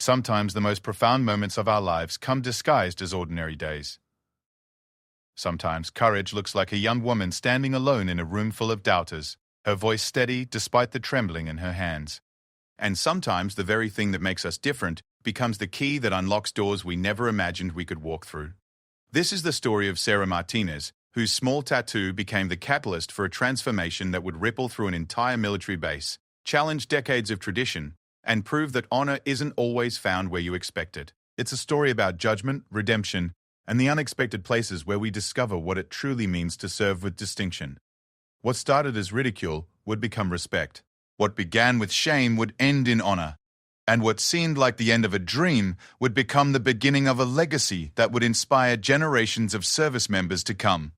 Sometimes the most profound moments of our lives come disguised as ordinary days. Sometimes courage looks like a young woman standing alone in a room full of doubters, her voice steady despite the trembling in her hands. And sometimes the very thing that makes us different becomes the key that unlocks doors we never imagined we could walk through. This is the story of Sarah Martinez, whose small tattoo became the catalyst for a transformation that would ripple through an entire military base, challenge decades of tradition, and prove that honor isn't always found where you expect it. It's a story about judgment, redemption, and the unexpected places where we discover what it truly means to serve with distinction. What started as ridicule would become respect. What began with shame would end in honor. And what seemed like the end of a dream would become the beginning of a legacy that would inspire generations of service members to come.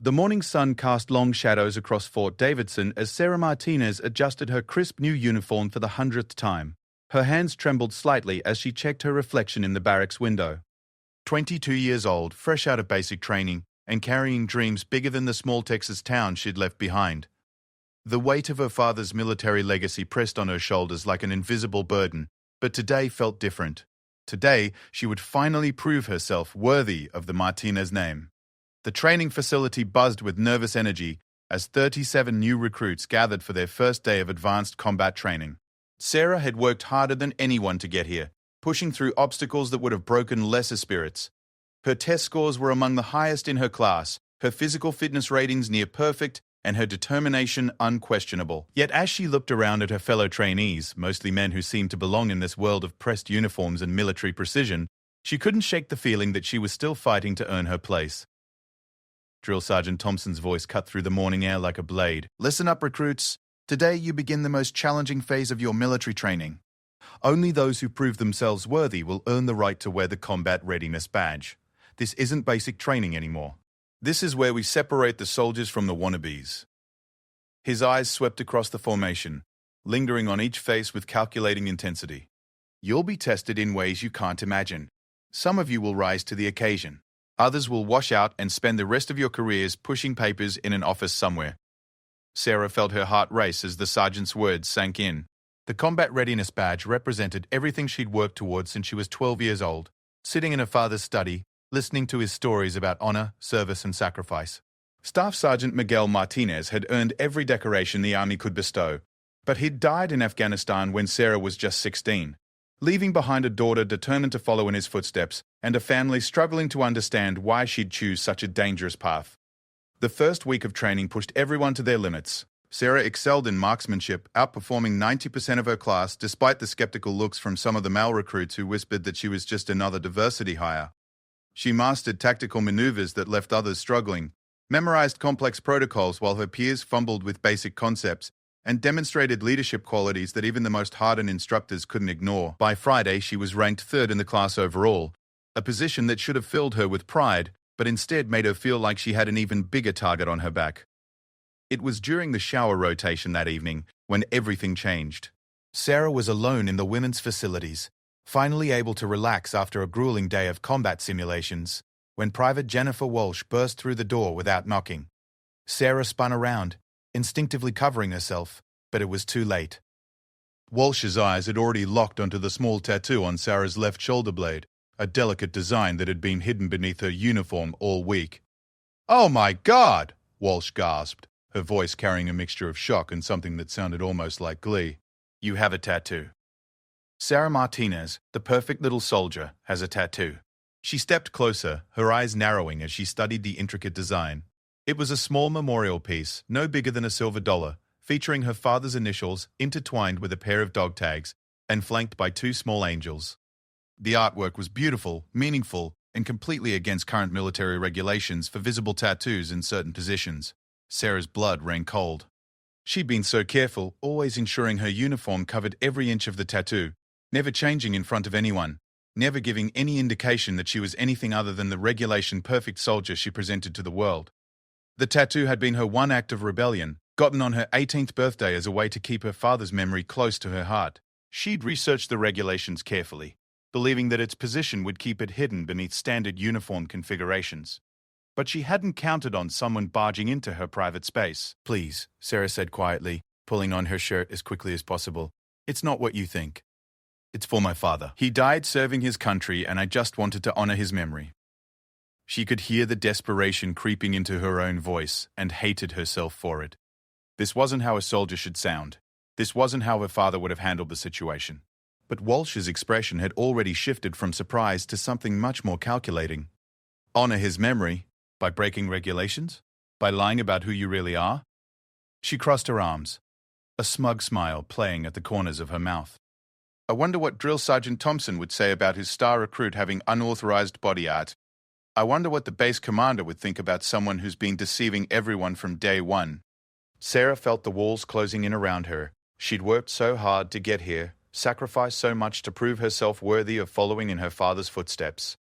The morning sun cast long shadows across Fort Davidson as Sarah Martinez adjusted her crisp new uniform for the 100th time. Her hands trembled slightly as she checked her reflection in the barracks window. 22 years old, fresh out of basic training, and carrying dreams bigger than the small Texas town she'd left behind. The weight of her father's military legacy pressed on her shoulders like an invisible burden, but today felt different. Today, she would finally prove herself worthy of the Martinez name. The training facility buzzed with nervous energy as 37 new recruits gathered for their first day of advanced combat training. Sarah had worked harder than anyone to get here, pushing through obstacles that would have broken lesser spirits. Her test scores were among the highest in her class, her physical fitness ratings near perfect, and her determination unquestionable. Yet as she looked around at her fellow trainees, mostly men who seemed to belong in this world of pressed uniforms and military precision, she couldn't shake the feeling that she was still fighting to earn her place. Drill Sergeant Thompson's voice cut through the morning air like a blade. "Listen up, recruits. Today you begin the most challenging phase of your military training. Only those who prove themselves worthy will earn the right to wear the Combat Readiness Badge. This isn't basic training anymore. This is where we separate the soldiers from the wannabes." His eyes swept across the formation, lingering on each face with calculating intensity. "You'll be tested in ways you can't imagine. Some of you will rise to the occasion. Others will wash out and spend the rest of your careers pushing papers in an office somewhere." Sarah felt her heart race as the sergeant's words sank in. The Combat Readiness Badge represented everything she'd worked towards since she was 12 years old, sitting in her father's study, listening to his stories about honor, service, and sacrifice. Staff Sergeant Miguel Martinez had earned every decoration the Army could bestow, but he'd died in Afghanistan when Sarah was just 16, leaving behind a daughter determined to follow in his footsteps and a family struggling to understand why she'd choose such a dangerous path. The first week of training pushed everyone to their limits. Sarah excelled in marksmanship, outperforming 90% of her class despite the skeptical looks from some of the male recruits who whispered that she was just another diversity hire. She mastered tactical maneuvers that left others struggling, memorized complex protocols while her peers fumbled with basic concepts, and demonstrated leadership qualities that even the most hardened instructors couldn't ignore. By Friday, she was ranked third in the class overall, a position that should have filled her with pride, but instead made her feel like she had an even bigger target on her back. It was during the shower rotation that evening when everything changed. Sarah was alone in the women's facilities, finally able to relax after a grueling day of combat simulations, when Private Jennifer Walsh burst through the door without knocking. Sarah spun around, instinctively covering herself, but it was too late. Walsh's eyes had already locked onto the small tattoo on Sarah's left shoulder blade, a delicate design that had been hidden beneath her uniform all week. "Oh my God!" Walsh gasped, her voice carrying a mixture of shock and something that sounded almost like glee. "You have a tattoo." Sarah Martinez, the perfect little soldier, has a tattoo. She stepped closer, her eyes narrowing as she studied the intricate design. It was a small memorial piece, no bigger than a silver dollar, featuring her father's initials intertwined with a pair of dog tags and flanked by two small angels. The artwork was beautiful, meaningful, and completely against current military regulations for visible tattoos in certain positions. Sarah's blood ran cold. She'd been so careful, always ensuring her uniform covered every inch of the tattoo, never changing in front of anyone, never giving any indication that she was anything other than the regulation-perfect soldier she presented to the world. The tattoo had been her one act of rebellion, gotten on her 18th birthday as a way to keep her father's memory close to her heart. She'd researched the regulations carefully, believing that its position would keep it hidden beneath standard uniform configurations. But she hadn't counted on someone barging into her private space. "Please," Sarah said quietly, pulling on her shirt as quickly as possible. "It's not what you think." It's for my father. He died serving his country, and I just wanted to honor his memory. She could hear the desperation creeping into her own voice and hated herself for it. This wasn't how a soldier should sound. This wasn't how her father would have handled the situation. But Walsh's expression had already shifted from surprise to something much more calculating. Honor his memory? By breaking regulations? By lying about who you really are? She crossed her arms, a smug smile playing at the corners of her mouth. I wonder what Drill Sergeant Thompson would say about his star recruit having unauthorized body art. I wonder what the base commander would think about someone who's been deceiving everyone from day one. Sarah felt the walls closing in around her. She'd worked so hard to get here, sacrificed so much to prove herself worthy of following in her father's footsteps.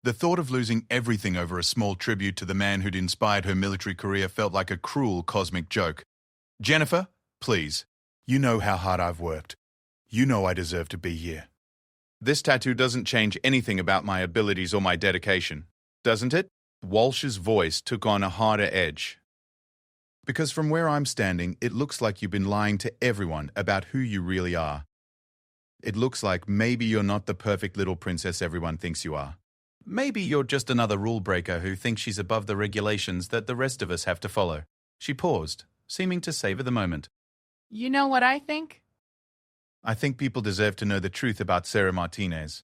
The thought of losing everything over a small tribute to the man who'd inspired her military career felt like a cruel cosmic joke. Jennifer, please. You know how hard I've worked. You know I deserve to be here. This tattoo doesn't change anything about my abilities or my dedication, doesn't it? Walsh's voice took on a harder edge. Because from where I'm standing, it looks like you've been lying to everyone about who you really are. It looks like maybe you're not the perfect little princess everyone thinks you are. Maybe you're just another rule breaker who thinks she's above the regulations that the rest of us have to follow. She paused, seeming to savor the moment. You know what I think? I think people deserve to know the truth about Sarah Martinez.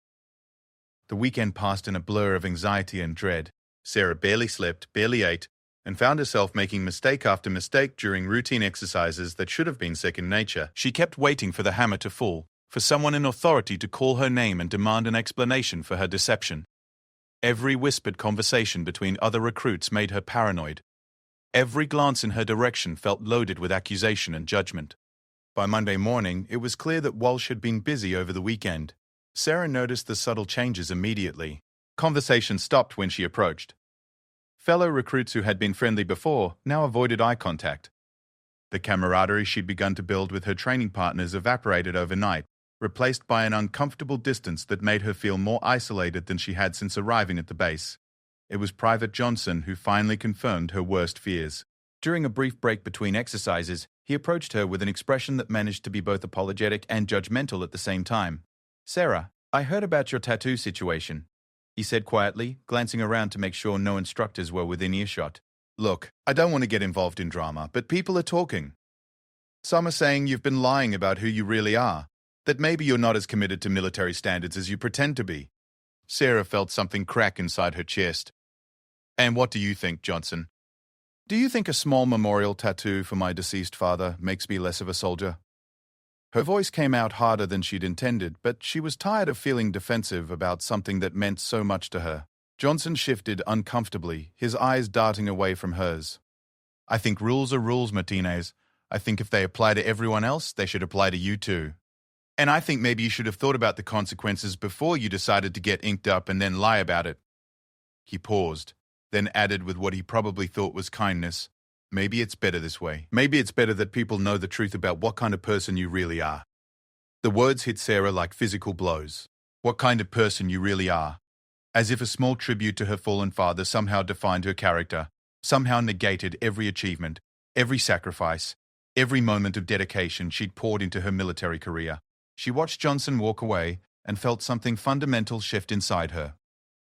The weekend passed in a blur of anxiety and dread. Sarah barely slept, barely ate, and found herself making mistake after mistake during routine exercises that should have been second nature. She kept waiting for the hammer to fall, for someone in authority to call her name and demand an explanation for her deception. Every whispered conversation between other recruits made her paranoid. Every glance in her direction felt loaded with accusation and judgment. By Monday morning, it was clear that Walsh had been busy over the weekend. Sarah noticed the subtle changes immediately. Conversation stopped when she approached. Fellow recruits who had been friendly before now avoided eye contact. The camaraderie she'd begun to build with her training partners evaporated overnight, replaced by an uncomfortable distance that made her feel more isolated than she had since arriving at the base. It was Private Johnson who finally confirmed her worst fears. During a brief break between exercises, he approached her with an expression that managed to be both apologetic and judgmental at the same time. Sarah, I heard about your tattoo situation, he said quietly, glancing around to make sure no instructors were within earshot. Look, I don't want to get involved in drama, but people are talking. Some are saying you've been lying about who you really are, that maybe you're not as committed to military standards as you pretend to be. Sarah felt something crack inside her chest. And what do you think, Johnson? Do you think a small memorial tattoo for my deceased father makes me less of a soldier? Her voice came out harder than she'd intended, but she was tired of feeling defensive about something that meant so much to her. Johnson shifted uncomfortably, his eyes darting away from hers. I think rules are rules, Martinez. I think if they apply to everyone else, they should apply to you too. And I think maybe you should have thought about the consequences before you decided to get inked up and then lie about it. He paused, then added with what he probably thought was kindness. Maybe it's better this way. Maybe it's better that people know the truth about what kind of person you really are. The words hit Sarah like physical blows. What kind of person you really are. As if a small tribute to her fallen father somehow defined her character, somehow negated every achievement, every sacrifice, every moment of dedication she'd poured into her military career. She watched Johnson walk away and felt something fundamental shift inside her.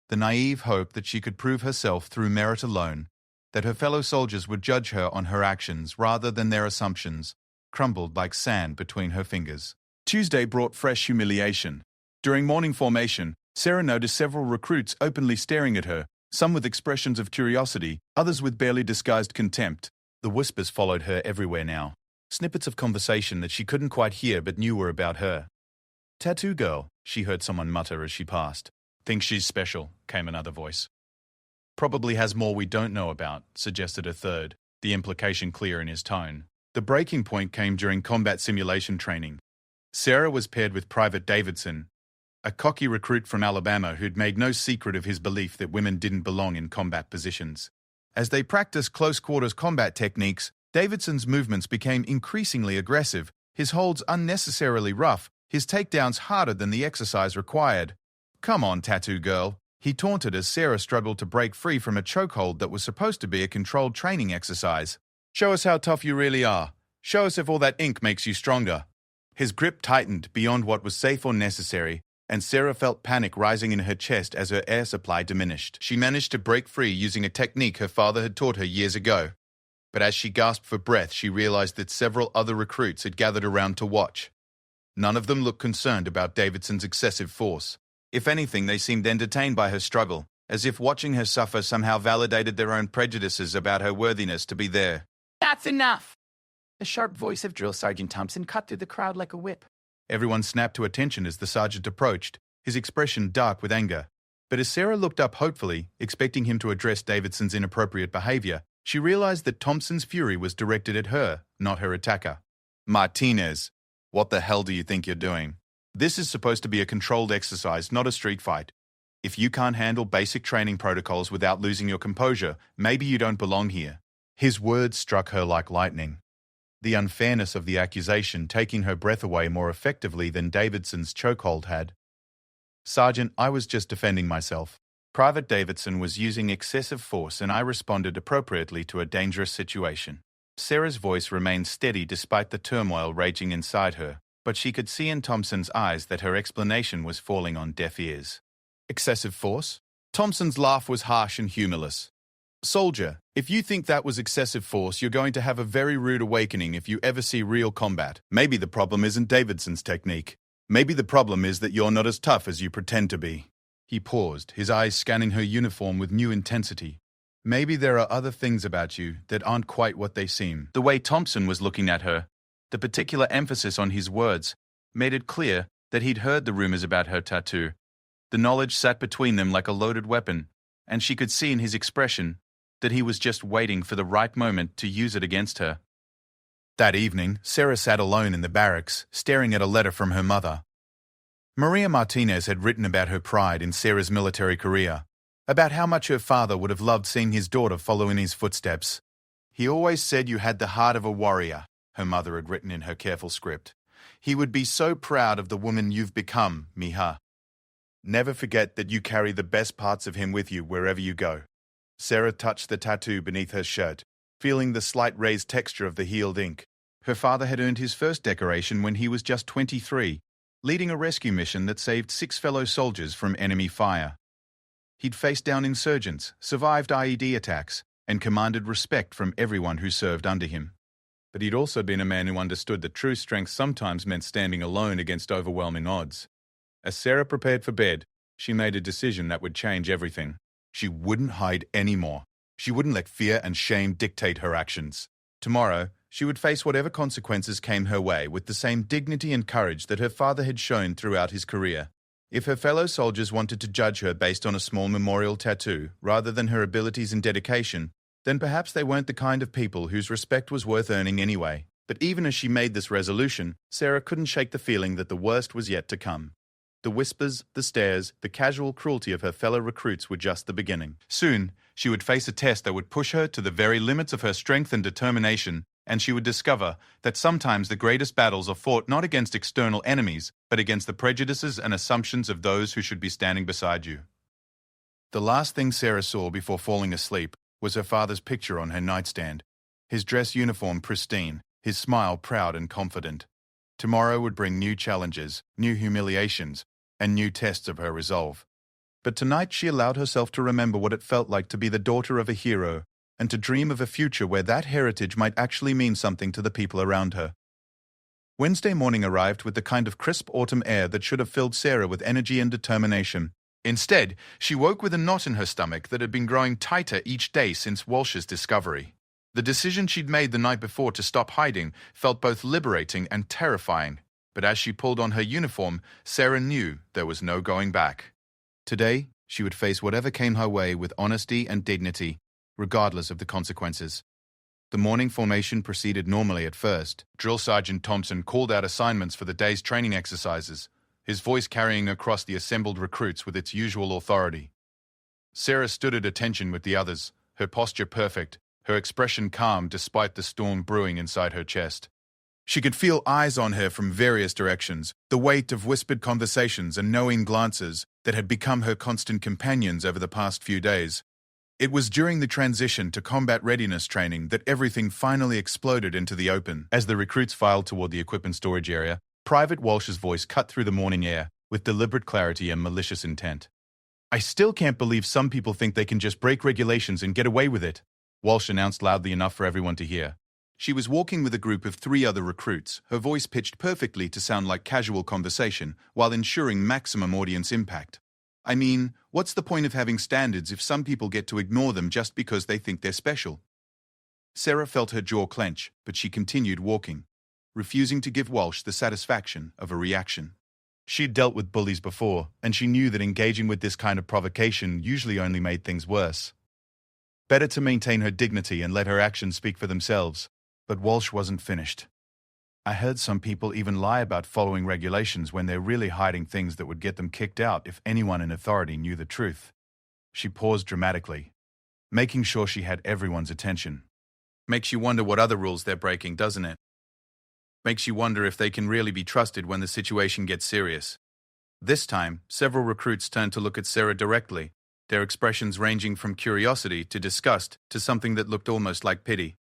The naive hope that she could prove herself through merit alone, that her fellow soldiers would judge her on her actions rather than their assumptions, crumbled like sand between her fingers. Tuesday brought fresh humiliation. During morning formation, Sarah noticed several recruits openly staring at her, some with expressions of curiosity, others with barely disguised contempt. The whispers followed her everywhere now. Snippets of conversation that she couldn't quite hear but knew were about her. Tattoo girl, she heard someone mutter as she passed. Thinks she's special, came another voice. Probably has more we don't know about, suggested a third, the implication clear in his tone. The breaking point came during combat simulation training. Sarah was paired with Private Davidson, a cocky recruit from Alabama who'd made no secret of his belief that women didn't belong in combat positions. As they practiced close-quarters combat techniques, Davidson's movements became increasingly aggressive, his holds unnecessarily rough, his takedowns harder than the exercise required. Come on, tattoo girl, he taunted as Sarah struggled to break free from a chokehold that was supposed to be a controlled training exercise. Show us how tough you really are. Show us if all that ink makes you stronger. His grip tightened beyond what was safe or necessary, and Sarah felt panic rising in her chest as her air supply diminished. She managed to break free using a technique her father had taught her years ago. But as she gasped for breath, she realized that several other recruits had gathered around to watch. None of them looked concerned about Davidson's excessive force. If anything, they seemed entertained by her struggle, as if watching her suffer somehow validated their own prejudices about her worthiness to be there. That's enough! The sharp voice of Drill Sergeant Thompson cut through the crowd like a whip. Everyone snapped to attention as the sergeant approached, his expression dark with anger. But as Sarah looked up hopefully, expecting him to address Davidson's inappropriate behavior, she realized that Thompson's fury was directed at her, not her attacker. Martinez, what the hell do you think you're doing? This is supposed to be a controlled exercise, not a street fight. If you can't handle basic training protocols without losing your composure, maybe you don't belong here. His words struck her like lightning. The unfairness of the accusation taking her breath away more effectively than Davidson's chokehold had. Sergeant, I was just defending myself. Private Davidson was using excessive force and I responded appropriately to a dangerous situation. Sarah's voice remained steady despite the turmoil raging inside her, but she could see in Thompson's eyes that her explanation was falling on deaf ears. Excessive force? Thompson's laugh was harsh and humorless. Soldier, if you think that was excessive force, you're going to have a very rude awakening if you ever see real combat. Maybe the problem isn't Davidson's technique. Maybe the problem is that you're not as tough as you pretend to be. He paused, his eyes scanning her uniform with new intensity. Maybe there are other things about you that aren't quite what they seem. The way Thompson was looking at her, the particular emphasis on his words, made it clear that he'd heard the rumors about her tattoo. The knowledge sat between them like a loaded weapon, and she could see in his expression that he was just waiting for the right moment to use it against her. That evening, Sarah sat alone in the barracks, staring at a letter from her mother. Maria Martinez had written about her pride in Sarah's military career, about how much her father would have loved seeing his daughter follow in his footsteps. He always said you had the heart of a warrior, her mother had written in her careful script. He would be so proud of the woman you've become, mija. Never forget that you carry the best parts of him with you wherever you go. Sarah touched the tattoo beneath her shirt, feeling the slight raised texture of the healed ink. Her father had earned his first decoration when he was just 23, leading a rescue mission that saved 6 fellow soldiers from enemy fire. He'd faced down insurgents, survived IED attacks, and commanded respect from everyone who served under him. But he'd also been a man who understood that true strength sometimes meant standing alone against overwhelming odds. As Sarah prepared for bed, she made a decision that would change everything. She wouldn't hide anymore. She wouldn't let fear and shame dictate her actions. Tomorrow, she would face whatever consequences came her way with the same dignity and courage that her father had shown throughout his career. If her fellow soldiers wanted to judge her based on a small memorial tattoo rather than her abilities and dedication, then perhaps they weren't the kind of people whose respect was worth earning anyway. But even as she made this resolution, Sarah couldn't shake the feeling that the worst was yet to come. The whispers, the stares, the casual cruelty of her fellow recruits were just the beginning. Soon, she would face a test that would push her to the very limits of her strength and determination, and she would discover that sometimes the greatest battles are fought not against external enemies, but against the prejudices and assumptions of those who should be standing beside you. The last thing Sarah saw before falling asleep was her father's picture on her nightstand, his dress uniform pristine, his smile proud and confident. Tomorrow would bring new challenges, new humiliations, and new tests of her resolve. But tonight she allowed herself to remember what it felt like to be the daughter of a hero, and to dream of a future where that heritage might actually mean something to the people around her. Wednesday morning arrived with the kind of crisp autumn air that should have filled Sarah with energy and determination. Instead, she woke with a knot in her stomach that had been growing tighter each day since Walsh's discovery. The decision she'd made the night before to stop hiding felt both liberating and terrifying, but as she pulled on her uniform, Sarah knew there was no going back. Today, she would face whatever came her way with honesty and dignity, regardless of the consequences. The morning formation proceeded normally at first. Drill Sergeant Thompson called out assignments for the day's training exercises, his voice carrying across the assembled recruits with its usual authority. Sarah stood at attention with the others, her posture perfect, her expression calm despite the storm brewing inside her chest. She could feel eyes on her from various directions, the weight of whispered conversations and knowing glances that had become her constant companions over the past few days. It was during the transition to combat readiness training that everything finally exploded into the open. As the recruits filed toward the equipment storage area, Private Walsh's voice cut through the morning air with deliberate clarity and malicious intent. "I still can't believe some people think they can just break regulations and get away with it," Walsh announced loudly enough for everyone to hear. She was walking with a group of 3 other recruits, her voice pitched perfectly to sound like casual conversation while ensuring maximum audience impact. "I mean, what's the point of having standards if some people get to ignore them just because they think they're special?" Sarah felt her jaw clench, but she continued walking, refusing to give Walsh the satisfaction of a reaction. She'd dealt with bullies before, and she knew that engaging with this kind of provocation usually only made things worse. Better to maintain her dignity and let her actions speak for themselves. But Walsh wasn't finished. "I heard some people even lie about following regulations when they're really hiding things that would get them kicked out if anyone in authority knew the truth." She paused dramatically, making sure she had everyone's attention. "Makes you wonder what other rules they're breaking, doesn't it? Makes you wonder if they can really be trusted when the situation gets serious." This time, several recruits turned to look at Sarah directly, their expressions ranging from curiosity to disgust to something that looked almost like pity.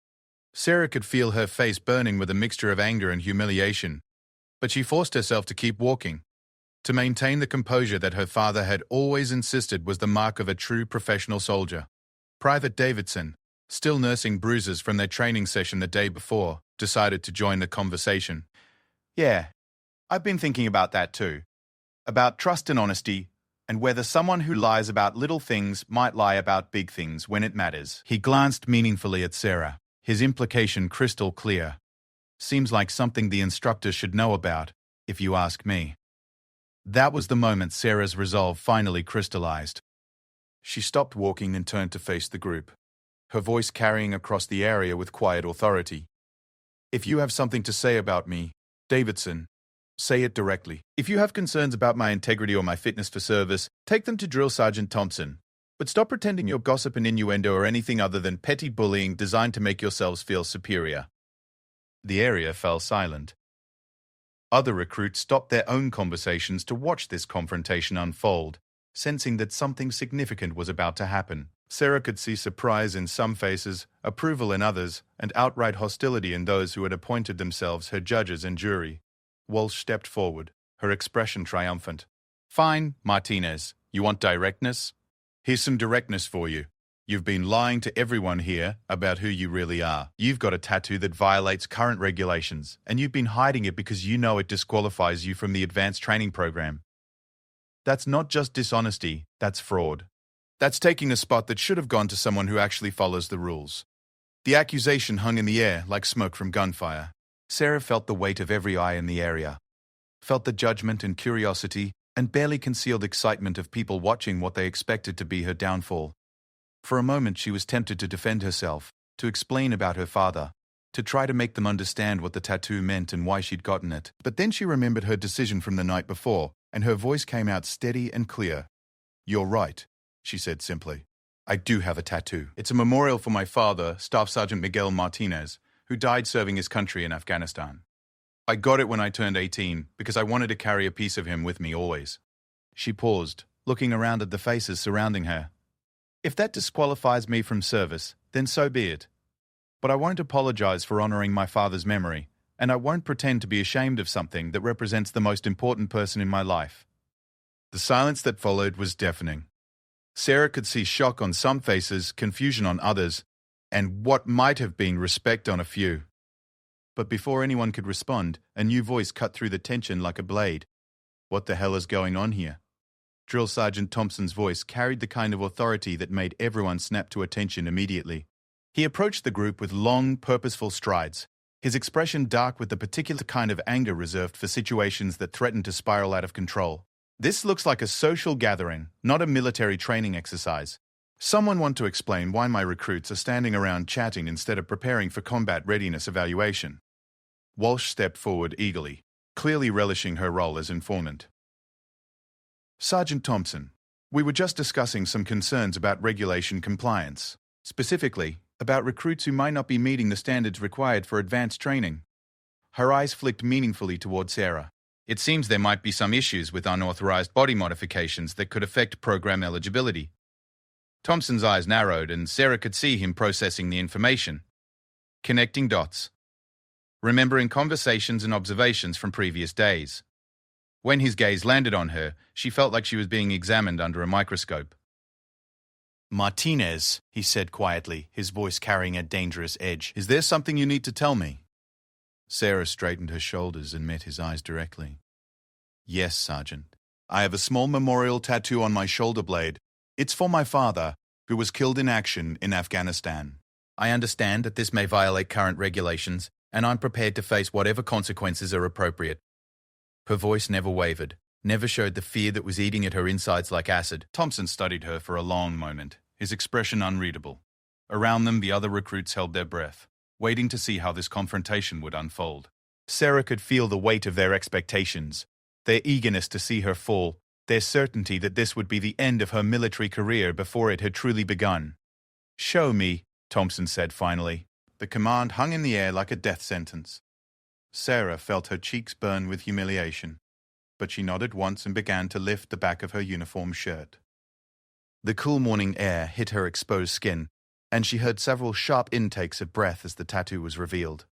Sarah could feel her face burning with a mixture of anger and humiliation, but she forced herself to keep walking, to maintain the composure that her father had always insisted was the mark of a true professional soldier. Private Davidson, still nursing bruises from their training session the day before, decided to join the conversation. "Yeah, I've been thinking about that too. About trust and honesty, and whether someone who lies about little things might lie about big things when it matters." He glanced meaningfully at Sarah, his implication crystal clear. "Seems like something the instructor should know about, if you ask me." That was the moment Sarah's resolve finally crystallized. She stopped walking and turned to face the group, her voice carrying across the area with quiet authority. "If you have something to say about me, Davidson, say it directly. If you have concerns about my integrity or my fitness for service, take them to Drill Sergeant Thompson. But stop pretending you're gossip and innuendo or anything other than petty bullying designed to make yourselves feel superior." The area fell silent. Other recruits stopped their own conversations to watch this confrontation unfold, sensing that something significant was about to happen. Sarah could see surprise in some faces, approval in others, and outright hostility in those who had appointed themselves her judges and jury. Walsh stepped forward, her expression triumphant. "Fine, Martinez. You want directness? Here's some directness for you. You've been lying to everyone here about who you really are. You've got a tattoo that violates current regulations, and you've been hiding it because you know it disqualifies you from the advanced training program. That's not just dishonesty, that's fraud. That's taking a spot that should have gone to someone who actually follows the rules." The accusation hung in the air like smoke from gunfire. Sarah felt the weight of every eye in the area, felt the judgment and curiosity and barely concealed excitement of people watching what they expected to be her downfall. For a moment she was tempted to defend herself, to explain about her father, to try to make them understand what the tattoo meant and why she'd gotten it. But then she remembered her decision from the night before, and her voice came out steady and clear. "You're right," she said simply. "I do have a tattoo. It's a memorial for my father, Staff Sergeant Miguel Martinez, who died serving his country in Afghanistan. I got it when I turned 18 because I wanted to carry a piece of him with me always." She paused, looking around at the faces surrounding her. "If that disqualifies me from service, then so be it. But I won't apologize for honoring my father's memory, and I won't pretend to be ashamed of something that represents the most important person in my life." The silence that followed was deafening. Sarah could see shock on some faces, confusion on others, and what might have been respect on a few. But before anyone could respond, a new voice cut through the tension like a blade. "What the hell is going on here?" Drill Sergeant Thompson's voice carried the kind of authority that made everyone snap to attention immediately. He approached the group with long, purposeful strides, his expression dark with the particular kind of anger reserved for situations that threatened to spiral out of control. "This looks like a social gathering, not a military training exercise. Someone want to explain why my recruits are standing around chatting instead of preparing for combat readiness evaluation?" Walsh stepped forward eagerly, clearly relishing her role as informant. "Sergeant Thompson, we were just discussing some concerns about regulation compliance, specifically about recruits who might not be meeting the standards required for advanced training." Her eyes flicked meaningfully toward Sarah. "It seems there might be some issues with unauthorized body modifications that could affect program eligibility." Thompson's eyes narrowed and Sarah could see him processing the information, connecting dots. remembering conversations and observations from previous days. When his gaze landed on her, she felt like she was being examined under a microscope. "Martinez," he said quietly, his voice carrying a dangerous edge. "Is there something you need to tell me?" Sarah straightened her shoulders and met his eyes directly. "Yes, Sergeant. I have a small memorial tattoo on my shoulder blade. It's for my father, who was killed in action in Afghanistan." "I understand that this may violate current regulations, and I'm prepared to face whatever consequences are appropriate." Her voice never wavered, never showed the fear that was eating at her insides like acid. Thompson studied her for a long moment, his expression unreadable. Around them, the other recruits held their breath, waiting to see how this confrontation would unfold. Sarah could feel the weight of their expectations, their eagerness to see her fall, their certainty that this would be the end of her military career before it had truly begun. "Show me," Thompson said finally. The command hung in the air like a death sentence. Sarah felt her cheeks burn with humiliation, but she nodded once and began to lift the back of her uniform shirt. The cool morning air hit her exposed skin, and she heard several sharp intakes of breath as the tattoo was revealed.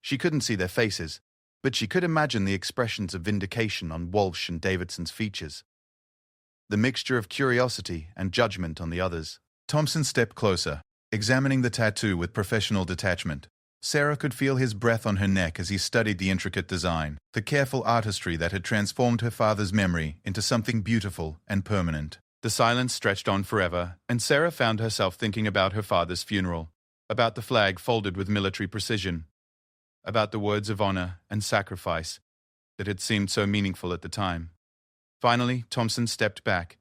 She couldn't see their faces, but she could imagine the expressions of vindication on Walsh and Davidson's features. The mixture of curiosity and judgment on the others. Thompson stepped closer, examining the tattoo with professional detachment. Sarah could feel his breath on her neck as he studied the intricate design, the careful artistry that had transformed her father's memory into something beautiful and permanent. The silence stretched on forever, and Sarah found herself thinking about her father's funeral, about the flag folded with military precision, about the words of honor and sacrifice that had seemed so meaningful at the time. Finally, Thompson stepped back,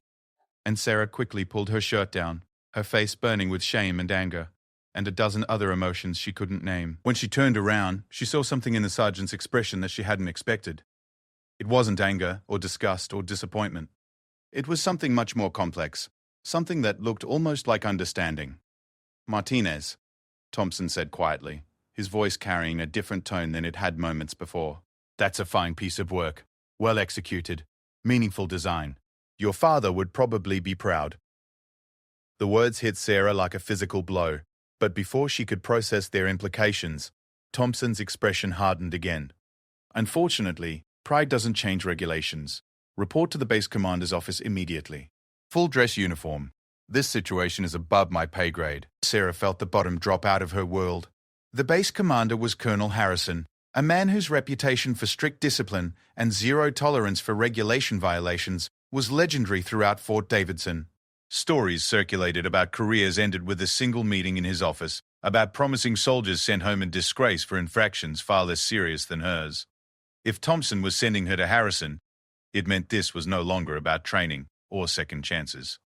and Sarah quickly pulled her shirt down, her face burning with shame and anger, and a dozen other emotions she couldn't name. When she turned around, she saw something in the sergeant's expression that she hadn't expected. It wasn't anger or disgust or disappointment. It was something much more complex, something that looked almost like understanding. "Martinez," Thompson said quietly, his voice carrying a different tone than it had moments before. "That's a fine piece of work. Well executed. Meaningful design. Your father would probably be proud." The words hit Sarah like a physical blow, but before she could process their implications, Thompson's expression hardened again. "Unfortunately, pride doesn't change regulations. Report to the base commander's office immediately. Full dress uniform. This situation is above my pay grade." Sarah felt the bottom drop out of her world. The base commander was Colonel Harrison, a man whose reputation for strict discipline and zero tolerance for regulation violations was legendary throughout Fort Davidson. Stories circulated about careers ended with a single meeting in his office, about promising soldiers sent home in disgrace for infractions far less serious than hers. If Thompson was sending her to Harrison, it meant this was no longer about training or second chances.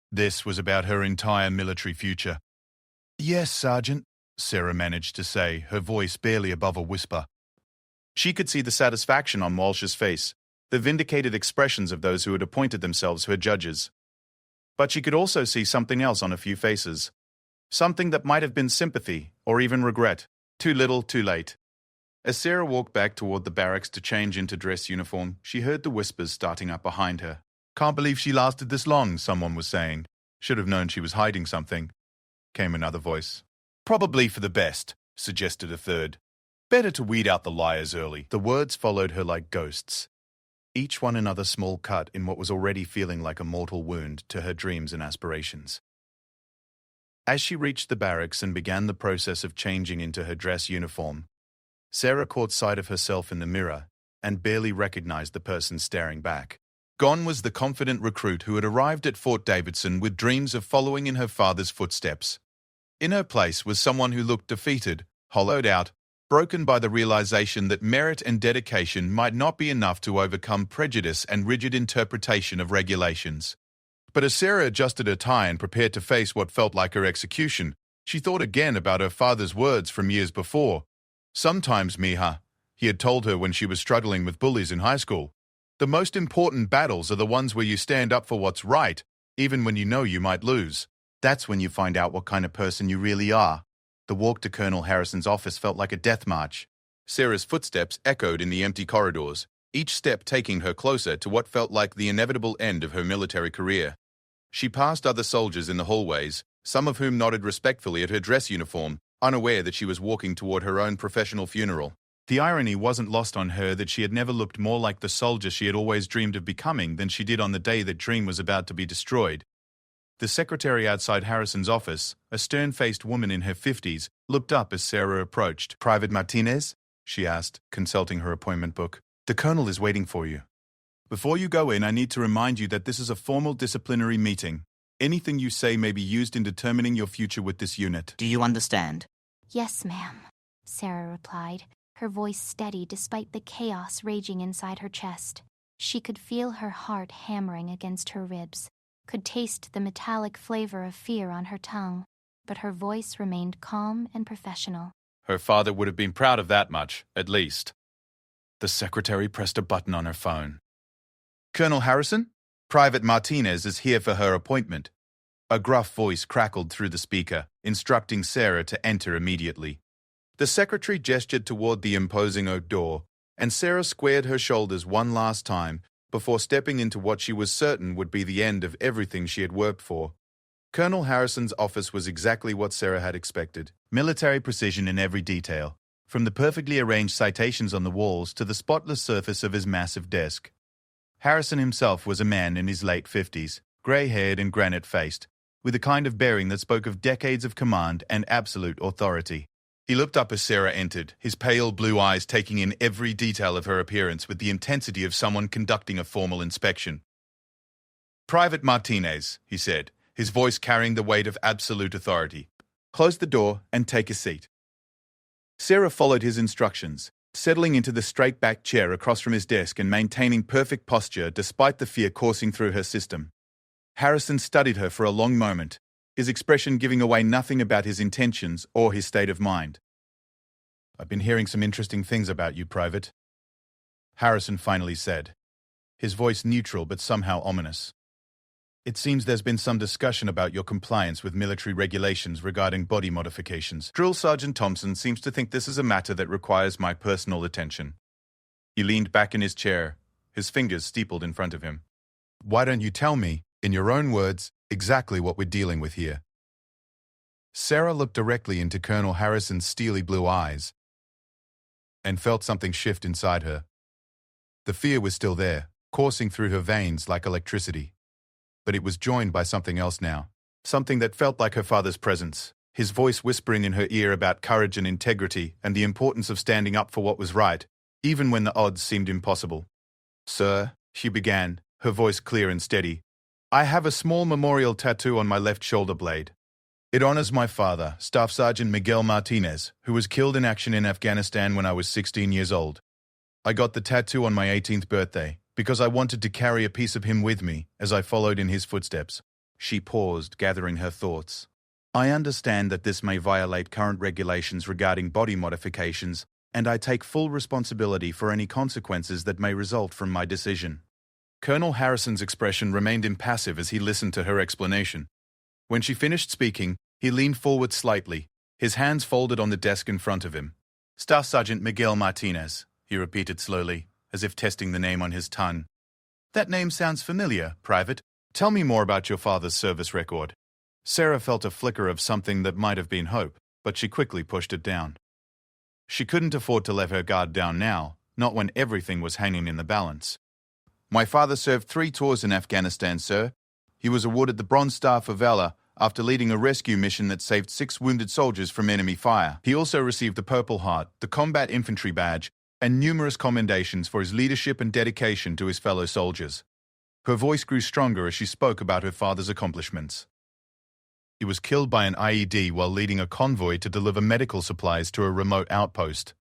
This was about her entire military future. "Yes, Sergeant," Sarah managed to say, her voice barely above a whisper. She could see the satisfaction on Walsh's face, the vindicated expressions of those who had appointed themselves her judges. But she could also see something else on a few faces. Something that might have been sympathy or even regret. Too little, too late. As Sarah walked back toward the barracks to change into dress uniform, she heard the whispers starting up behind her. "Can't believe she lasted this long," someone was saying. "Should have known she was hiding something," came another voice. "Probably for the best," suggested a third. "Better to weed out the liars early." The words followed her like ghosts, each one another small cut in what was already feeling like a mortal wound to her dreams and aspirations. As she reached the barracks and began the process of changing into her dress uniform, Sarah caught sight of herself in the mirror and barely recognized the person staring back. Gone was the confident recruit who had arrived at Fort Davidson with dreams of following in her father's footsteps. In her place was someone who looked defeated, hollowed out, broken by the realization that merit and dedication might not be enough to overcome prejudice and rigid interpretation of regulations. But as Sarah adjusted her tie and prepared to face what felt like her execution, she thought again about her father's words from years before. "Sometimes, Mija," he had told her when she was struggling with bullies in high school, "the most important battles are the ones where you stand up for what's right, even when you know you might lose. That's when you find out what kind of person you really are." The walk to Colonel Harrison's office felt like a death march. Sarah's footsteps echoed in the empty corridors, each step taking her closer to what felt like the inevitable end of her military career. She passed other soldiers in the hallways, some of whom nodded respectfully at her dress uniform, unaware that she was walking toward her own professional funeral. The irony wasn't lost on her that she had never looked more like the soldier she had always dreamed of becoming than she did on the day that dream was about to be destroyed. The secretary outside Harrison's office, a stern-faced woman in her 50s, looked up as Sarah approached. "Private Martinez?" she asked, consulting her appointment book. "The colonel is waiting for you. Before you go in, I need to remind you that this is a formal disciplinary meeting. Anything you say may be used in determining your future with this unit." Do you understand? "Yes, ma'am," Sarah replied, her voice steady despite the chaos raging inside her chest. She could feel her heart hammering against her ribs, could taste the metallic flavor of fear on her tongue, but her voice remained calm and professional. Her father would have been proud of that much, at least. The secretary pressed a button on her phone. "Colonel Harrison? Private Martinez is here for her appointment." A gruff voice crackled through the speaker, instructing Sarah to enter immediately. The secretary gestured toward the imposing oak door, and Sarah squared her shoulders one last time before stepping into what she was certain would be the end of everything she had worked for. Colonel Harrison's office was exactly what Sarah had expected. Military precision in every detail, from the perfectly arranged citations on the walls to the spotless surface of his massive desk. Harrison himself was a man in his late 50s, grey-haired and granite-faced, with a kind of bearing that spoke of decades of command and absolute authority. He looked up as Sarah entered, his pale blue eyes taking in every detail of her appearance with the intensity of someone conducting a formal inspection. "Private Martinez," he said, his voice carrying the weight of absolute authority. "Close the door and take a seat." Sarah followed his instructions, settling into the straight-backed chair across from his desk and maintaining perfect posture despite the fear coursing through her system. Harrison studied her for a long moment, his expression giving away nothing about his intentions or his state of mind. "I've been hearing some interesting things about you, Private," Harrison finally said, his voice neutral but somehow ominous. "It seems there's been some discussion about your compliance with military regulations regarding body modifications. Drill Sergeant Thompson seems to think this is a matter that requires my personal attention." He leaned back in his chair, his fingers steepled in front of him. "Why don't you tell me, in your own words, exactly what we're dealing with here?" Sarah looked directly into Colonel Harrison's steely blue eyes and felt something shift inside her. The fear was still there, coursing through her veins like electricity. But it was joined by something else now, something that felt like her father's presence, his voice whispering in her ear about courage and integrity and the importance of standing up for what was right, even when the odds seemed impossible. "Sir," she began, her voice clear and steady, "I have a small memorial tattoo on my left shoulder blade. It honors my father, Staff Sergeant Miguel Martinez, who was killed in action in Afghanistan when I was 16 years old. I got the tattoo on my 18th birthday, because I wanted to carry a piece of him with me as I followed in his footsteps." She paused, gathering her thoughts. "I understand that this may violate current regulations regarding body modifications, and I take full responsibility for any consequences that may result from my decision." Colonel Harrison's expression remained impassive as he listened to her explanation. When she finished speaking, he leaned forward slightly, his hands folded on the desk in front of him. "Staff Sergeant Miguel Martinez," he repeated slowly, as if testing the name on his tongue. "That name sounds familiar, Private. Tell me more about your father's service record." Sarah felt a flicker of something that might have been hope, but she quickly pushed it down. She couldn't afford to let her guard down now, not when everything was hanging in the balance. "My father served 3 tours in Afghanistan, sir. He was awarded the Bronze Star for Valor after leading a rescue mission that saved 6 wounded soldiers from enemy fire. He also received the Purple Heart, the Combat Infantry Badge, and numerous commendations for his leadership and dedication to his fellow soldiers." Her voice grew stronger as she spoke about her father's accomplishments. He was killed by an IED while leading a convoy to deliver medical supplies to a remote outpost.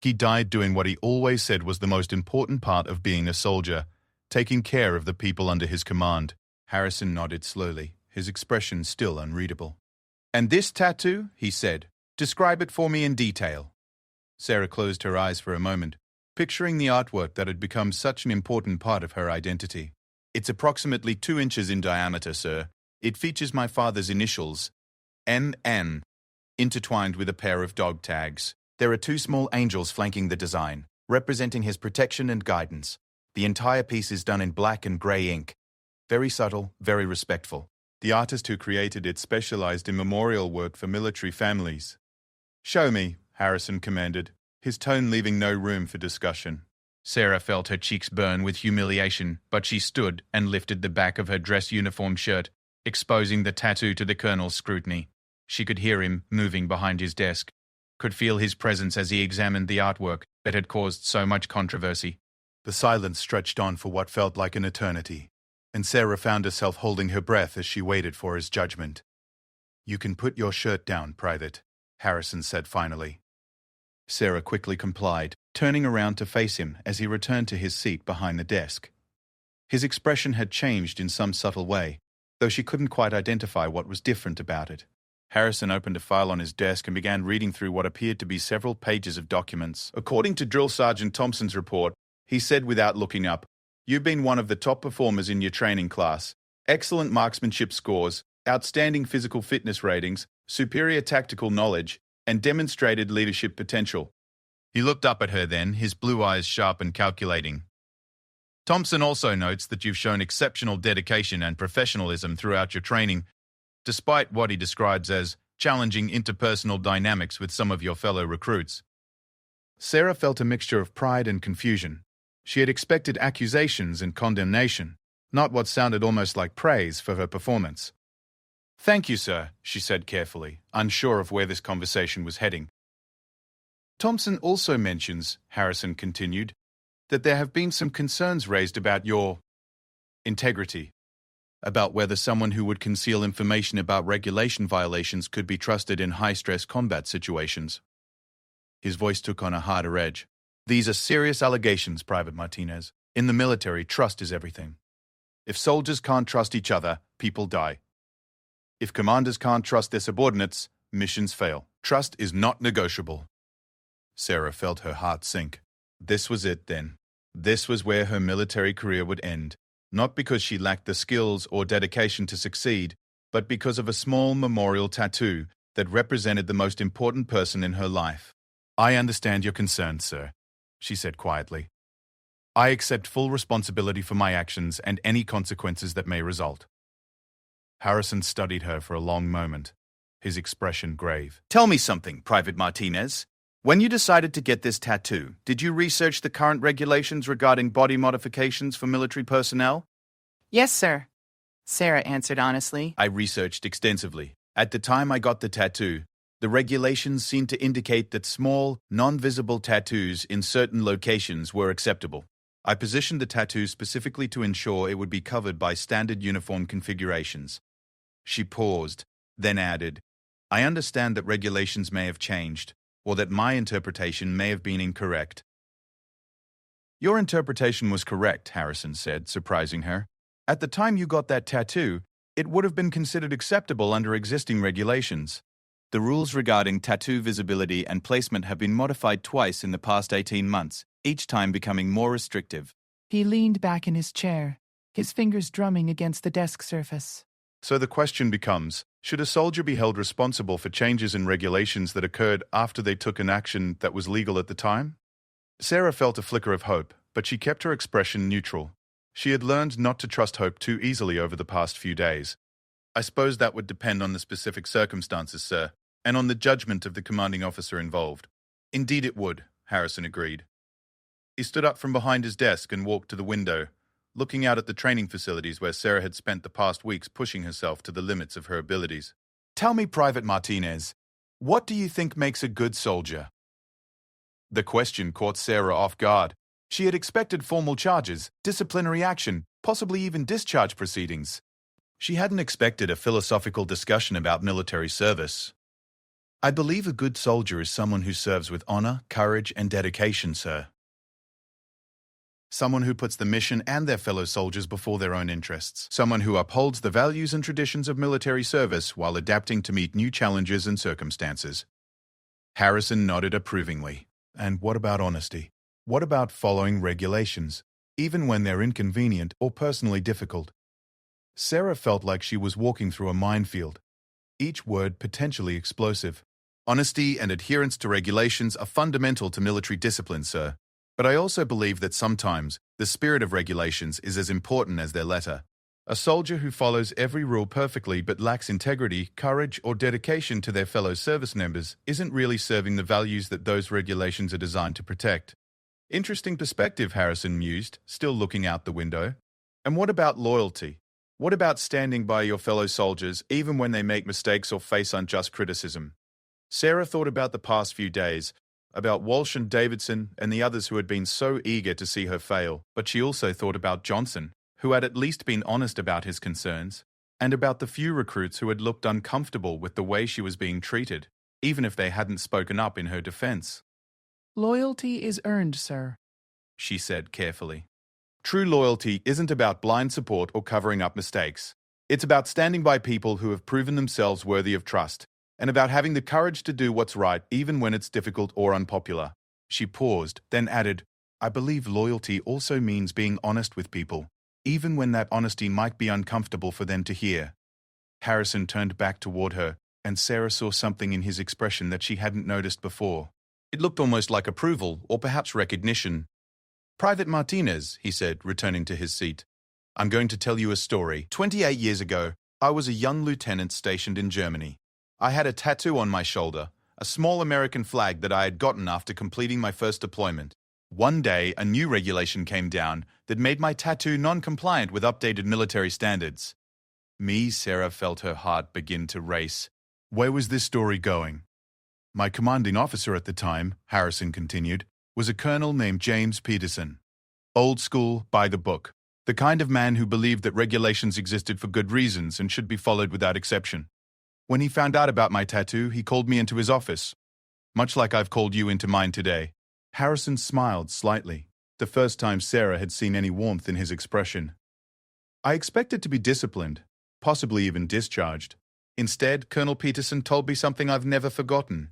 He died doing what he always said was the most important part of being a soldier, taking care of the people under his command. Harrison nodded slowly, his expression still unreadable. "And this tattoo?" he said. "Describe it for me in detail." Sarah closed her eyes for a moment, picturing the artwork that had become such an important part of her identity. "It's approximately 2 inches in diameter, sir. It features my father's initials, NN, intertwined with a pair of dog tags. There are 2 small angels flanking the design, representing his protection and guidance. The entire piece is done in black and grey ink. Very subtle, very respectful. The artist who created it specialized in memorial work for military families. "Show me," Harrison commanded, his tone leaving no room for discussion. Sarah felt her cheeks burn with humiliation, but she stood and lifted the back of her dress uniform shirt, exposing the tattoo to the colonel's scrutiny. She could hear him moving behind his desk, could feel his presence as he examined the artwork that had caused so much controversy. The silence stretched on for what felt like an eternity, and Sarah found herself holding her breath as she waited for his judgment. "You can put your shirt down, Private," Harrison said finally. Sarah quickly complied, turning around to face him as he returned to his seat behind the desk. His expression had changed in some subtle way, though she couldn't quite identify what was different about it. Harrison opened a file on his desk and began reading through what appeared to be several pages of documents. According to Drill Sergeant Thompson's report, he said without looking up, "You've been one of the top performers in your training class. Excellent marksmanship scores, outstanding physical fitness ratings, superior tactical knowledge, and demonstrated leadership potential." He looked up at her then, his blue eyes sharp and calculating. "Thompson also notes that you've shown exceptional dedication and professionalism throughout your training, despite what he describes as challenging interpersonal dynamics with some of your fellow recruits." Sarah felt a mixture of pride and confusion. She had expected accusations and condemnation, not what sounded almost like praise for her performance. "Thank you, sir," she said carefully, unsure of where this conversation was heading. "Thompson also mentions," Harrison continued, "that there have been some concerns raised about your integrity, about whether someone who would conceal information about regulation violations could be trusted in high-stress combat situations." His voice took on a harder edge. "These are serious allegations, Private Martinez. In the military, trust is everything. If soldiers can't trust each other, people die. If commanders can't trust their subordinates, missions fail. Trust is not negotiable." Sarah felt her heart sink. This was it then. This was where her military career would end, not because she lacked the skills or dedication to succeed, but because of a small memorial tattoo that represented the most important person in her life. "I understand your concerns, sir," she said quietly. "I accept full responsibility for my actions and any consequences that may result." Harrison studied her for a long moment, his expression grave. "Tell me something, Private Martinez. When you decided to get this tattoo, did you research the current regulations regarding body modifications for military personnel?" Yes, sir, Sarah answered honestly. "I researched extensively. At the time I got the tattoo, the regulations seemed to indicate that small, non-visible tattoos in certain locations were acceptable. I positioned the tattoo specifically to ensure it would be covered by standard uniform configurations." She paused, then added, "I understand that regulations may have changed, or that my interpretation may have been incorrect." "Your interpretation was correct," Harrison said, surprising her. "At the time you got that tattoo, it would have been considered acceptable under existing regulations. The rules regarding tattoo visibility and placement have been modified twice in the past 18 months, each time becoming more restrictive." He leaned back in his chair, his fingers drumming against the desk surface. So the question becomes, should a soldier be held responsible for changes in regulations that occurred after they took an action that was legal at the time? Sarah felt a flicker of hope, but she kept her expression neutral. She had learned not to trust hope too easily over the past few days. "I suppose that would depend on the specific circumstances, sir, and on the judgment of the commanding officer involved." "Indeed it would," Harrison agreed. He stood up from behind his desk and walked to the window, looking out at the training facilities where Sarah had spent the past weeks pushing herself to the limits of her abilities. "Tell me, Private Martinez, what do you think makes a good soldier?" The question caught Sarah off guard. She had expected formal charges, disciplinary action, possibly even discharge proceedings. She hadn't expected a philosophical discussion about military service. "I believe a good soldier is someone who serves with honor, courage, and dedication, sir. Someone who puts the mission and their fellow soldiers before their own interests. Someone who upholds the values and traditions of military service while adapting to meet new challenges and circumstances." Harrison nodded approvingly. "And what about honesty? What about following regulations, even when they're inconvenient or personally difficult?" Sarah felt like she was walking through a minefield, each word potentially explosive. "Honesty and adherence to regulations are fundamental to military discipline, sir. But I also believe that sometimes the spirit of regulations is as important as their letter. A soldier who follows every rule perfectly but lacks integrity, courage, or dedication to their fellow service members isn't really serving the values that those regulations are designed to protect. Interesting perspective, Harrison mused, still looking out the window. And what about loyalty? What about standing by your fellow soldiers even when they make mistakes or face unjust criticism? Sarah thought about the past few days, about Walsh and Davidson and the others who had been so eager to see her fail, but she also thought about Johnson, who had at least been honest about his concerns, and about the few recruits who had looked uncomfortable with the way she was being treated, even if they hadn't spoken up in her defense. "Loyalty is earned, sir," she said carefully. True loyalty isn't about blind support or covering up mistakes. It's about standing by people who have proven themselves worthy of trust, and about having the courage to do what's right even when it's difficult or unpopular. She paused, then added, I believe loyalty also means being honest with people, even when that honesty might be uncomfortable for them to hear. Harrison turned back toward her, and Sarah saw something in his expression that she hadn't noticed before. It looked almost like approval, or perhaps recognition. Private Martinez, he said, returning to his seat. I'm going to tell you a story. 28 years ago, I was a young lieutenant stationed in Germany. I had a tattoo on my shoulder, a small American flag that I had gotten after completing my first deployment. One day, a new regulation came down that made my tattoo non-compliant with updated military standards. Sarah felt her heart begin to race. Where was this story going? My commanding officer at the time, Harrison continued, was a colonel named James Peterson. Old school, by the book. The kind of man who believed that regulations existed for good reasons and should be followed without exception. When he found out about my tattoo, he called me into his office, much like I've called you into mine today. Harrison smiled slightly, the first time Sarah had seen any warmth in his expression. I expected to be disciplined, possibly even discharged. Instead, Colonel Peterson told me something I've never forgotten.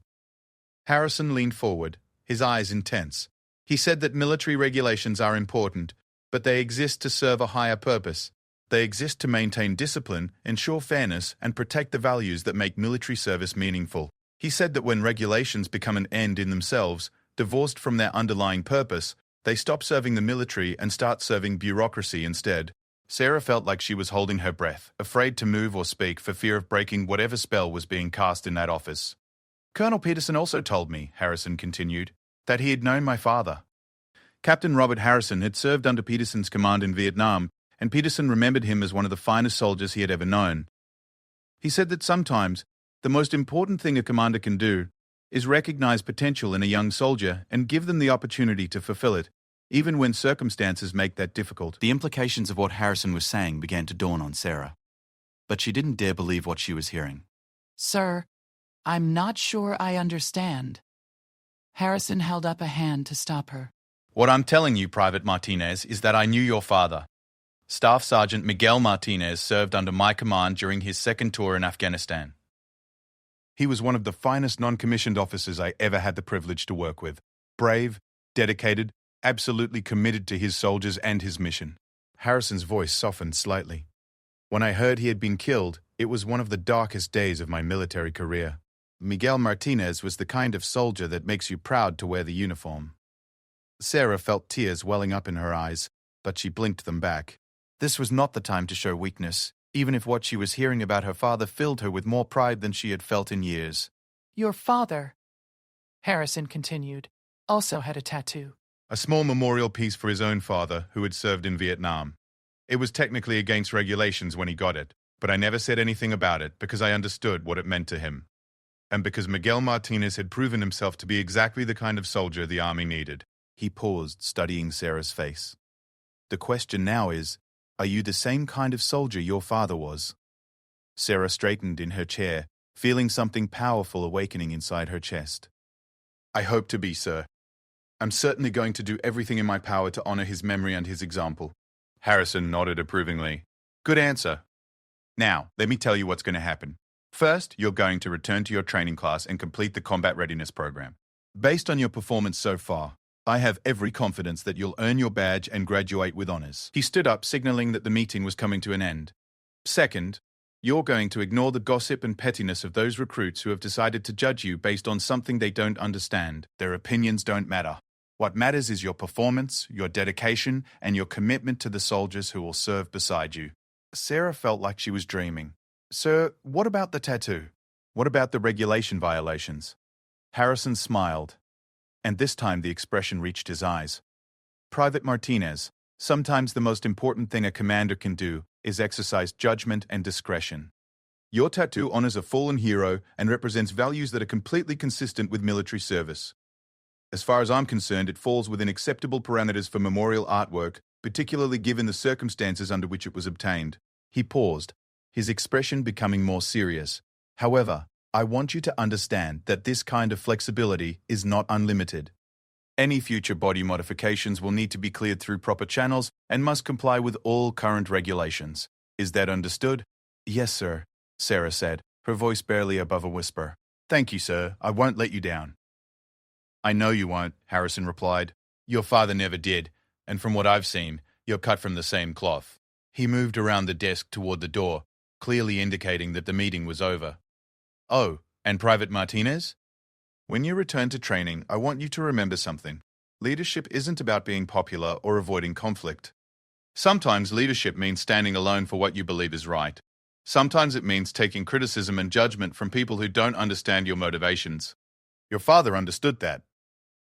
Harrison leaned forward, his eyes intense. He said that military regulations are important, but they exist to serve a higher purpose. They exist to maintain discipline, ensure fairness, and protect the values that make military service meaningful. He said that when regulations become an end in themselves, divorced from their underlying purpose, they stop serving the military and start serving bureaucracy instead. Sarah felt like she was holding her breath, afraid to move or speak for fear of breaking whatever spell was being cast in that office. Colonel Peterson also told me, Harrison continued, that he had known my father. Captain Robert Harrison had served under Peterson's command in Vietnam, and Peterson remembered him as one of the finest soldiers he had ever known. He said that sometimes the most important thing a commander can do is recognize potential in a young soldier and give them the opportunity to fulfill it, even when circumstances make that difficult. The implications of what Harrison was saying began to dawn on Sarah, but she didn't dare believe what she was hearing. "Sir, I'm not sure I understand." Harrison held up a hand to stop her. What I'm telling you, Private Martinez, is that I knew your father. Staff Sergeant Miguel Martinez served under my command during his second tour in Afghanistan. He was one of the finest non-commissioned officers I ever had the privilege to work with. Brave, dedicated, absolutely committed to his soldiers and his mission. Harrison's voice softened slightly. When I heard he had been killed, it was one of the darkest days of my military career. Miguel Martinez was the kind of soldier that makes you proud to wear the uniform. Sarah felt tears welling up in her eyes, but she blinked them back. This was not the time to show weakness, even if what she was hearing about her father filled her with more pride than she had felt in years. "Your father," Harrison continued, "also had a tattoo." A small memorial piece for his own father, who had served in Vietnam. It was technically against regulations when he got it, but I never said anything about it because I understood what it meant to him. And because Miguel Martinez had proven himself to be exactly the kind of soldier the Army needed. He paused, studying Sarah's face. The question now is, are you the same kind of soldier your father was? Sarah straightened in her chair, feeling something powerful awakening inside her chest. I hope to be, sir. I'm certainly going to do everything in my power to honor his memory and his example. Harrison nodded approvingly. Good answer. Now, let me tell you what's going to happen. First, you're going to return to your training class and complete the combat readiness program. Based on your performance so far, I have every confidence that you'll earn your badge and graduate with honors. He stood up, signaling that the meeting was coming to an end. Second, you're going to ignore the gossip and pettiness of those recruits who have decided to judge you based on something they don't understand. Their opinions don't matter. What matters is your performance, your dedication, and your commitment to the soldiers who will serve beside you. Sarah felt like she was dreaming. Sir, what about the tattoo? What about the regulation violations? Harrison smiled, and this time the expression reached his eyes. Private Martinez, sometimes the most important thing a commander can do is exercise judgment and discretion. Your tattoo honors a fallen hero and represents values that are completely consistent with military service. As far as I'm concerned, it falls within acceptable parameters for memorial artwork, particularly given the circumstances under which it was obtained. He paused, his expression becoming more serious. However, I want you to understand that this kind of flexibility is not unlimited. Any future body modifications will need to be cleared through proper channels and must comply with all current regulations. Is that understood? Yes, sir, Sarah said, her voice barely above a whisper. Thank you, sir. I won't let you down. I know you won't, Harrison replied. Your father never did, and from what I've seen, you're cut from the same cloth. He moved around the desk toward the door, clearly indicating that the meeting was over. Oh, and Private Martinez? When you return to training, I want you to remember something. Leadership isn't about being popular or avoiding conflict. Sometimes leadership means standing alone for what you believe is right. Sometimes it means taking criticism and judgment from people who don't understand your motivations. Your father understood that.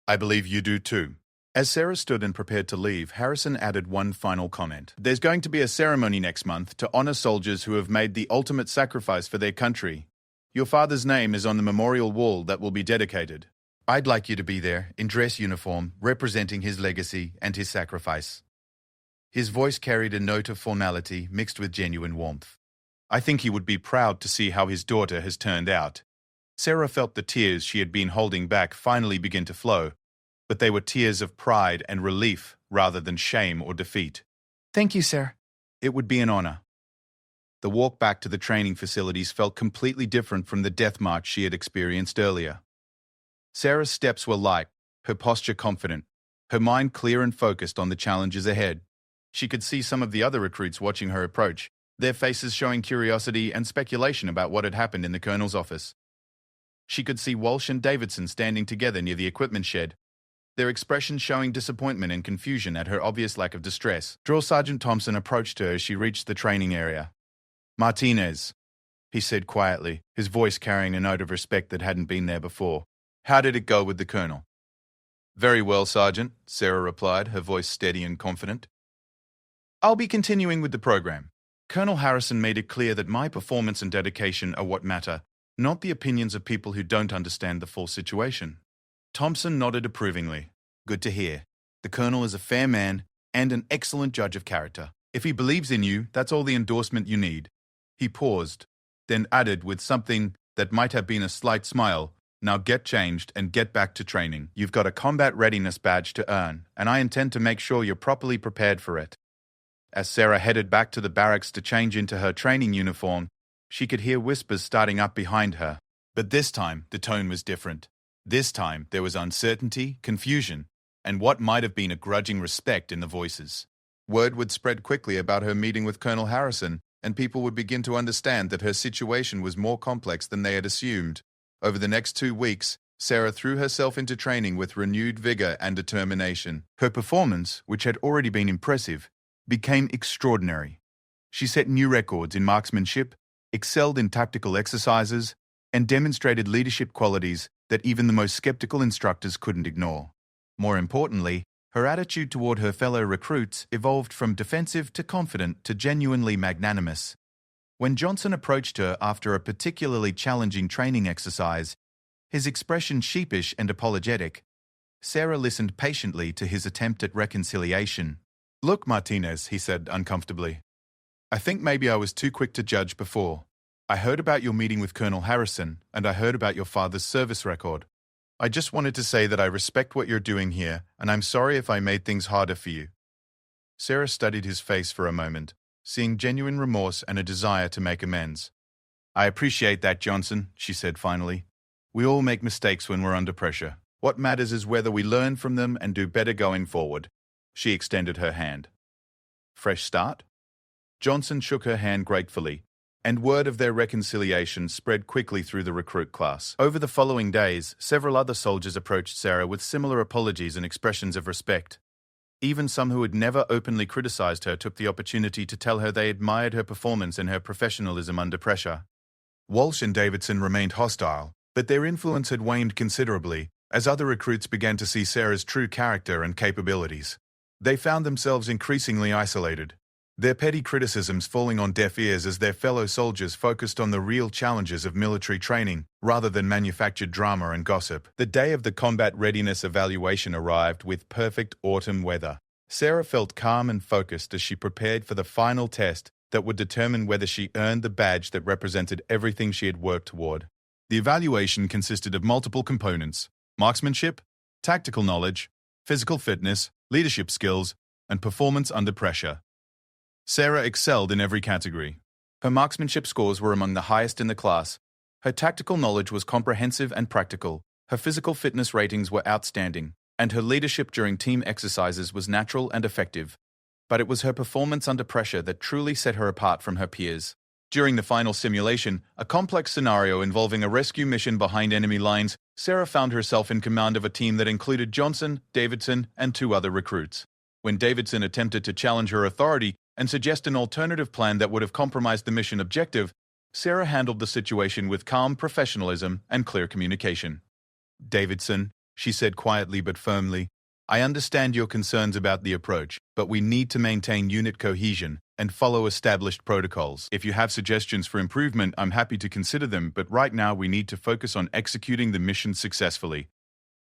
I believe you do too. As Sarah stood and prepared to leave, Harrison added one final comment. There's going to be a ceremony next month to honor soldiers who have made the ultimate sacrifice for their country. Your father's name is on the memorial wall that will be dedicated. I'd like you to be there, in dress uniform, representing his legacy and his sacrifice. His voice carried a note of formality mixed with genuine warmth. I think he would be proud to see how his daughter has turned out. Sarah felt the tears she had been holding back finally begin to flow, but they were tears of pride and relief rather than shame or defeat. Thank you, sir. It would be an honor. The walk back to the training facilities felt completely different from the death march she had experienced earlier. Sarah's steps were light, her posture confident, her mind clear and focused on the challenges ahead. She could see some of the other recruits watching her approach, their faces showing curiosity and speculation about what had happened in the colonel's office. She could see Walsh and Davidson standing together near the equipment shed, their expressions showing disappointment and confusion at her obvious lack of distress. Drill Sergeant Thompson approached her as she reached the training area. Martinez, he said quietly, his voice carrying a note of respect that hadn't been there before. How did it go with the colonel? Very well, Sergeant, Sarah replied, her voice steady and confident. I'll be continuing with the program. Colonel Harrison made it clear that my performance and dedication are what matter, not the opinions of people who don't understand the full situation. Thompson nodded approvingly. Good to hear. The colonel is a fair man and an excellent judge of character. If he believes in you, that's all the endorsement you need. He paused, then added with something that might have been a slight smile, now get changed and get back to training. You've got a combat readiness badge to earn, and I intend to make sure you're properly prepared for it. As Sarah headed back to the barracks to change into her training uniform, she could hear whispers starting up behind her. But this time, the tone was different. This time, there was uncertainty, confusion, and what might have been a grudging respect in the voices. Word would spread quickly about her meeting with Colonel Harrison, and people would begin to understand that her situation was more complex than they had assumed. Over the next 2 weeks, Sarah threw herself into training with renewed vigor and determination. Her performance, which had already been impressive, became extraordinary. She set new records in marksmanship, excelled in tactical exercises, and demonstrated leadership qualities that even the most skeptical instructors couldn't ignore. More importantly, her attitude toward her fellow recruits evolved from defensive to confident to genuinely magnanimous. When Johnson approached her after a particularly challenging training exercise, his expression sheepish and apologetic, Sarah listened patiently to his attempt at reconciliation. Look, Martinez, he said uncomfortably. I think maybe I was too quick to judge before. I heard about your meeting with Colonel Harrison, and I heard about your father's service record. I just wanted to say that I respect what you're doing here, and I'm sorry if I made things harder for you. Sarah studied his face for a moment, seeing genuine remorse and a desire to make amends. I appreciate that, Johnson, she said finally. We all make mistakes when we're under pressure. What matters is whether we learn from them and do better going forward. She extended her hand. Fresh start? Johnson shook her hand gratefully, and word of their reconciliation spread quickly through the recruit class. Over the following days, several other soldiers approached Sarah with similar apologies and expressions of respect. Even some who had never openly criticized her took the opportunity to tell her they admired her performance and her professionalism under pressure. Walsh and Davidson remained hostile, but their influence had waned considerably as other recruits began to see Sarah's true character and capabilities. They found themselves increasingly isolated, their petty criticisms falling on deaf ears as their fellow soldiers focused on the real challenges of military training rather than manufactured drama and gossip. The day of the combat readiness evaluation arrived with perfect autumn weather. Sarah felt calm and focused as she prepared for the final test that would determine whether she earned the badge that represented everything she had worked toward. The evaluation consisted of multiple components: marksmanship, tactical knowledge, physical fitness, leadership skills, and performance under pressure. Sarah excelled in every category. Her marksmanship scores were among the highest in the class. Her tactical knowledge was comprehensive and practical. Her physical fitness ratings were outstanding, and her leadership during team exercises was natural and effective. But it was her performance under pressure that truly set her apart from her peers. During the final simulation, a complex scenario involving a rescue mission behind enemy lines, Sarah found herself in command of a team that included Johnson, Davidson, and 2 other recruits. When Davidson attempted to challenge her authority and suggest an alternative plan that would have compromised the mission objective, Sarah handled the situation with calm professionalism and clear communication. "Davidson," she said quietly but firmly, "I understand your concerns about the approach, but we need to maintain unit cohesion and follow established protocols. If you have suggestions for improvement, I'm happy to consider them, but right now we need to focus on executing the mission successfully."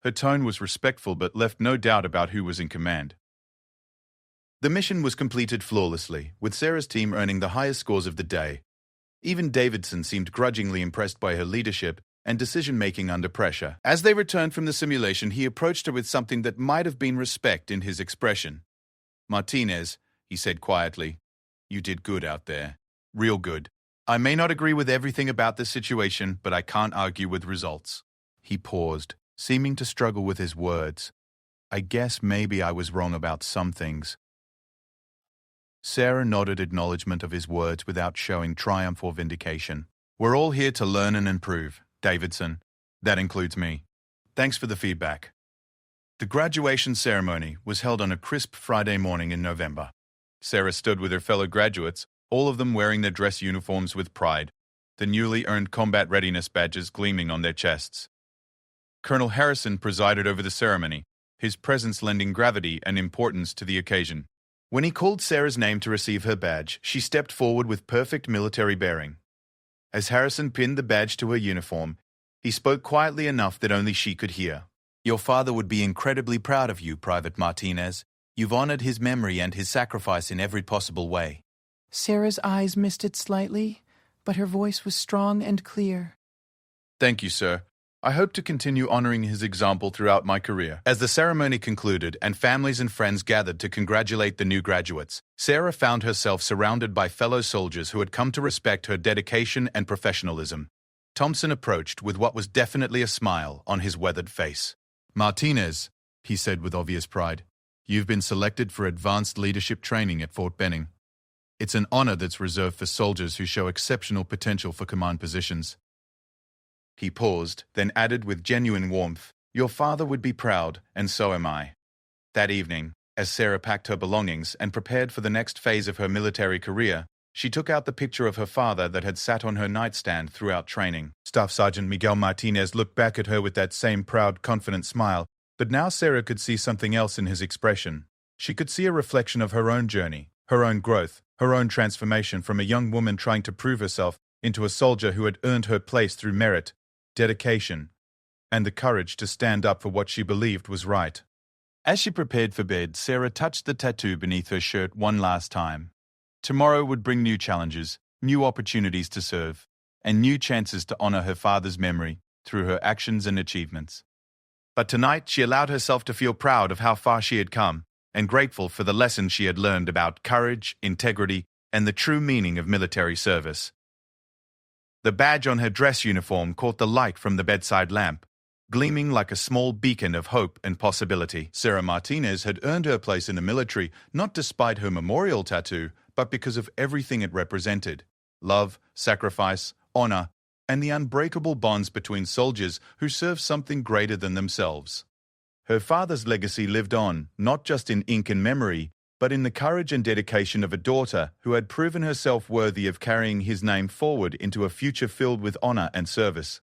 Her tone was respectful but left no doubt about who was in command. The mission was completed flawlessly, with Sarah's team earning the highest scores of the day. Even Davidson seemed grudgingly impressed by her leadership and decision-making under pressure. As they returned from the simulation, he approached her with something that might have been respect in his expression. "Martinez," he said quietly, "you did good out there. Real good. I may not agree with everything about this situation, but I can't argue with results." He paused, seeming to struggle with his words. "I guess maybe I was wrong about some things." Sarah nodded acknowledgement of his words without showing triumph or vindication. "We're all here to learn and improve, Davidson. That includes me. Thanks for the feedback." The graduation ceremony was held on a crisp Friday morning in November. Sarah stood with her fellow graduates, all of them wearing their dress uniforms with pride, the newly earned combat readiness badges gleaming on their chests. Colonel Harrison presided over the ceremony, his presence lending gravity and importance to the occasion. When he called Sarah's name to receive her badge, she stepped forward with perfect military bearing. As Harrison pinned the badge to her uniform, he spoke quietly enough that only she could hear. "Your father would be incredibly proud of you, Private Martinez. You've honored his memory and his sacrifice in every possible way." Sarah's eyes misted slightly, but her voice was strong and clear. "Thank you, sir. I hope to continue honoring his example throughout my career." As the ceremony concluded and families and friends gathered to congratulate the new graduates, Sarah found herself surrounded by fellow soldiers who had come to respect her dedication and professionalism. Thompson approached with what was definitely a smile on his weathered face. "Martinez," he said with obvious pride, "you've been selected for advanced leadership training at Fort Benning. It's an honor that's reserved for soldiers who show exceptional potential for command positions." He paused, then added with genuine warmth, "Your father would be proud, and so am I." That evening, as Sarah packed her belongings and prepared for the next phase of her military career, she took out the picture of her father that had sat on her nightstand throughout training. Staff Sergeant Miguel Martinez looked back at her with that same proud, confident smile, but now Sarah could see something else in his expression. She could see a reflection of her own journey, her own growth, her own transformation from a young woman trying to prove herself into a soldier who had earned her place through merit, dedication, and the courage to stand up for what she believed was right. As she prepared for bed, Sarah touched the tattoo beneath her shirt one last time. Tomorrow would bring new challenges, new opportunities to serve, and new chances to honor her father's memory through her actions and achievements. But tonight, she allowed herself to feel proud of how far she had come and grateful for the lessons she had learned about courage, integrity, and the true meaning of military service. The badge on her dress uniform caught the light from the bedside lamp, gleaming like a small beacon of hope and possibility. Sarah Martinez had earned her place in the military not despite her memorial tattoo, but because of everything it represented: love, sacrifice, honor, and the unbreakable bonds between soldiers who serve something greater than themselves. Her father's legacy lived on, not just in ink and memory, but in the courage and dedication of a daughter who had proven herself worthy of carrying his name forward into a future filled with honor and service.